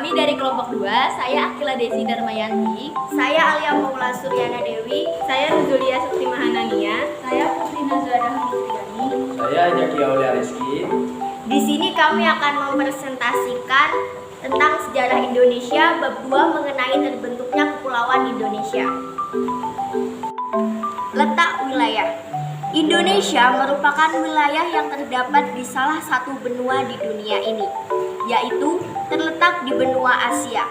Kami dari kelompok 2, saya Akila Desi Darmayanti, Saya Alia Paula Suryana Dewi. saya Ruzulia Sakti Mahanania, Saya Putri Nazara Hamdiani. Saya Jaki Aulia Rizky. Di sini kami akan mempresentasikan tentang sejarah Indonesia bab 2 mengenai terbentuknya Kepulauan Indonesia. Letak wilayah. Indonesia merupakan wilayah yang terdapat di salah satu benua di dunia ini, yaitu terletak di benua Asia.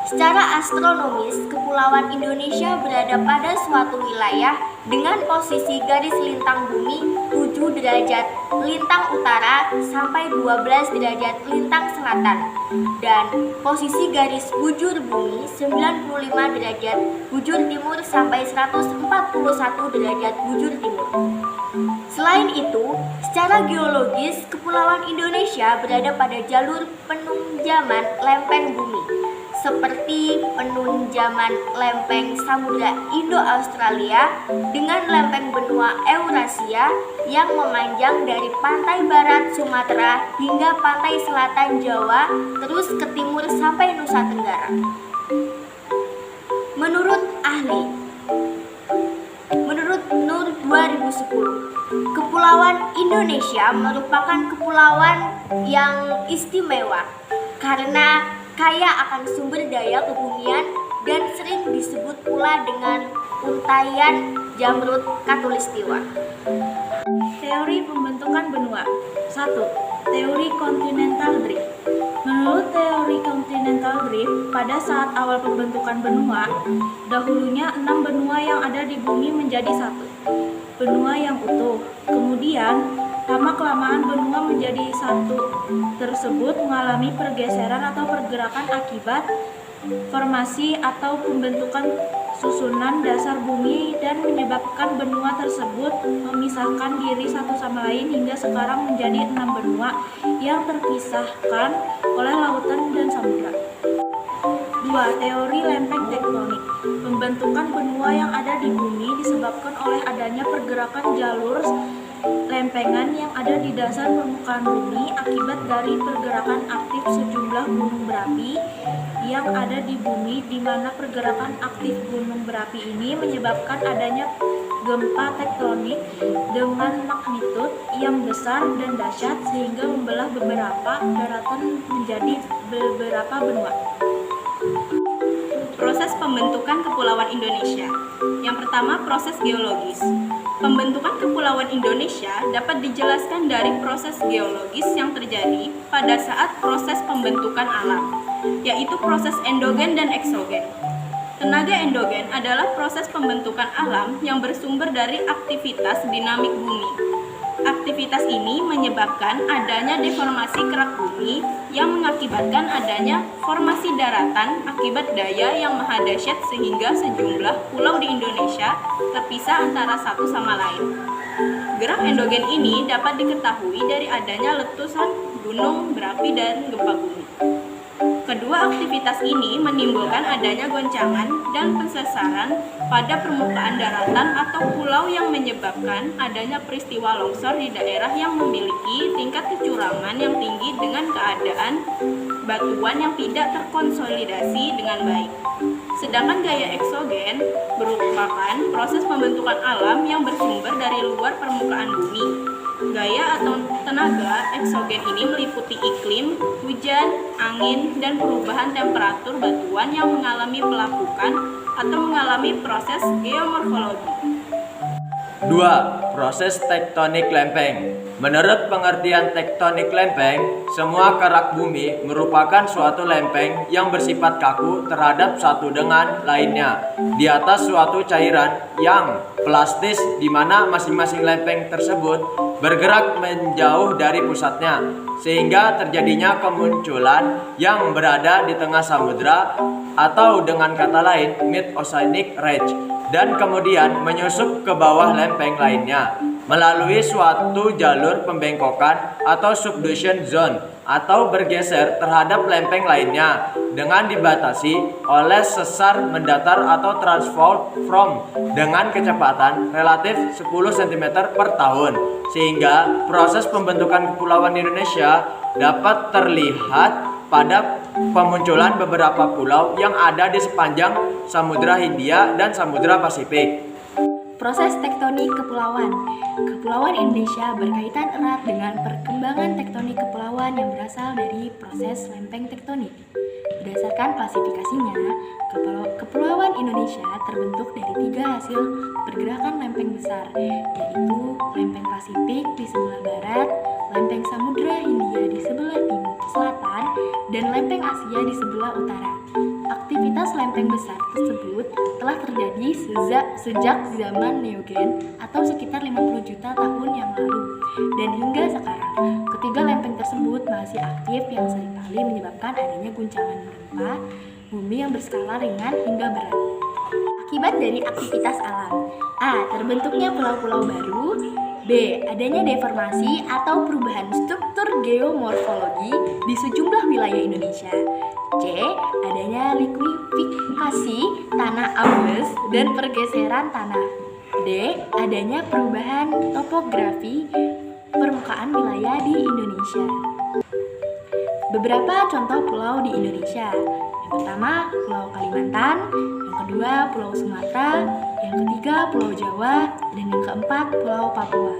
Secara astronomis, Kepulauan Indonesia berada pada suatu wilayah dengan posisi garis lintang bumi 7 derajat lintang utara sampai 12 derajat lintang selatan dan posisi garis bujur bumi 95 derajat bujur timur sampai 141 derajat bujur timur. Selain itu, secara geologis, Kepulauan Indonesia berada pada jalur penunjaman lempeng bumi seperti penunjaman lempeng Samudra Indo-Australia dengan lempeng benua Eurasia yang memanjang dari pantai barat Sumatera hingga pantai selatan Jawa terus ke timur sampai Nusa Tenggara. Menurut Nur 2010, Kepulauan Indonesia merupakan kepulauan yang istimewa karena kaya akan sumber daya kebumian dan sering disebut pula dengan untaian Jamrud Katulistiwa. Teori pembentukan benua. 1. Teori Continental Drift. Menurut teori Continental Drift, pada saat awal pembentukan benua, dahulunya 6 benua yang ada di bumi menjadi satu benua yang utuh. Kemudian, lama-kelamaan benua menjadi satu tersebut mengalami pergeseran atau pergerakan akibat formasi atau pembentukan susunan dasar bumi dan menyebabkan benua tersebut memisahkan diri satu sama lain hingga sekarang menjadi 6 benua yang terpisahkan oleh lautan dan samudra. 2. Teori lempeng tektonik. Pembentukan benua yang ada di bumi disebabkan oleh adanya pergerakan jalur lempengan yang ada di dasar permukaan bumi akibat dari pergerakan aktif sejumlah gunung berapi yang ada di bumi, di mana pergerakan aktif gunung berapi ini menyebabkan adanya gempa tektonik dengan magnitud yang besar dan dahsyat sehingga membelah beberapa daratan menjadi beberapa benua. proses pembentukan Kepulauan Indonesia. Yang pertama, proses geologis. Pembentukan Kepulauan Indonesia dapat dijelaskan dari proses geologis yang terjadi pada saat proses pembentukan alam, yaitu proses endogen dan eksogen. Tenaga endogen adalah proses pembentukan alam yang bersumber dari aktivitas dinamik bumi. Aktivitas ini menyebabkan adanya deformasi kerak bumi yang mengakibatkan adanya formasi daratan akibat daya yang maha dahsyat sehingga sejumlah pulau di Indonesia terpisah antara satu sama lain. Gerak endogen ini dapat diketahui dari adanya letusan gunung berapi dan gempa bumi. Kedua aktivitas ini menimbulkan adanya goncangan dan pensesaran pada permukaan daratan atau pulau yang menyebabkan adanya peristiwa longsor di daerah yang memiliki tingkat kecurangan yang tinggi dengan keadaan batuan yang tidak terkonsolidasi dengan baik. Sedangkan gaya eksogen merupakan proses pembentukan alam yang bersumber dari luar permukaan bumi. Gaya atau tenaga eksogen ini meliputi iklim, hujan, angin, dan perubahan temperatur batuan yang mengalami pelapukan atau mengalami proses geomorfologi. 2. Proses tektonik lempeng. Menurut pengertian tektonik lempeng, semua kerak bumi merupakan suatu lempeng yang bersifat kaku terhadap satu dengan lainnya di atas suatu cairan yang plastis, di mana masing-masing lempeng tersebut bergerak menjauh dari pusatnya, sehingga terjadinya kemunculan yang berada di tengah samudra atau dengan kata lain mid-oceanic ridge, dan kemudian menyusup ke bawah lempeng lainnya melalui suatu jalur pembengkokan atau subduction zone, atau bergeser terhadap lempeng lainnya dengan dibatasi oleh sesar mendatar atau transform dengan kecepatan relatif 10 cm per tahun, sehingga proses pembentukan Kepulauan Indonesia dapat terlihat pada pemunculan beberapa pulau yang ada di sepanjang Samudra Hindia dan Samudra Pasifik. Proses tektonik kepulauan. Kepulauan Indonesia berkaitan erat dengan perkembangan tektonik kepulauan yang berasal dari proses lempeng tektonik. Berdasarkan klasifikasinya, Kepulauan Indonesia terbentuk dari 3 hasil pergerakan lempeng besar, yaitu lempeng Pasifik di sebelah barat, lempeng Samudra Hindia di sebelah selatan, dan lempeng Asia di sebelah utara. Aktivitas lempeng besar tersebut telah terjadi sejak zaman Neogen atau sekitar 50 juta tahun yang lalu, dan hingga sekarang. Ketiga lempeng tersebut masih aktif yang seringkali menyebabkan adanya guncangan gempa bumi yang berskala ringan hingga berat. Akibat dari aktivitas alam: A. Terbentuknya pulau-pulau baru. B. Adanya deformasi atau perubahan struktur geomorfologi di sejumlah wilayah Indonesia. C. Adanya likuifikasi tanah ambles dan pergeseran tanah. D. Adanya perubahan topografi permukaan wilayah di Indonesia. Beberapa contoh pulau di Indonesia. Yang pertama, Pulau Kalimantan. Yang kedua, Pulau Sumatera. Yang ketiga, Pulau Jawa. Dan yang keempat, Pulau Papua.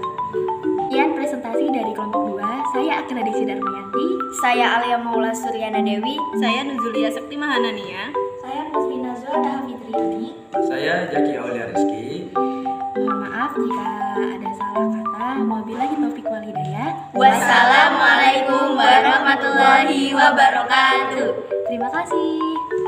Sekian presentasi dari kelompok 2. Saya Aknadisi Darmayanti. Saya Alia Maula Suryana Dewi. Saya Nuzulia Sekti Mahanania. Saya Musbina Zulda Fitriani. Saya Jaki Aulia Rizky. Mohon maaf jika ada salah kata. Wabillahi taufiq wal hidayah. Wassalamualaikum warahmatullahi wabarakatuh. Terima kasih.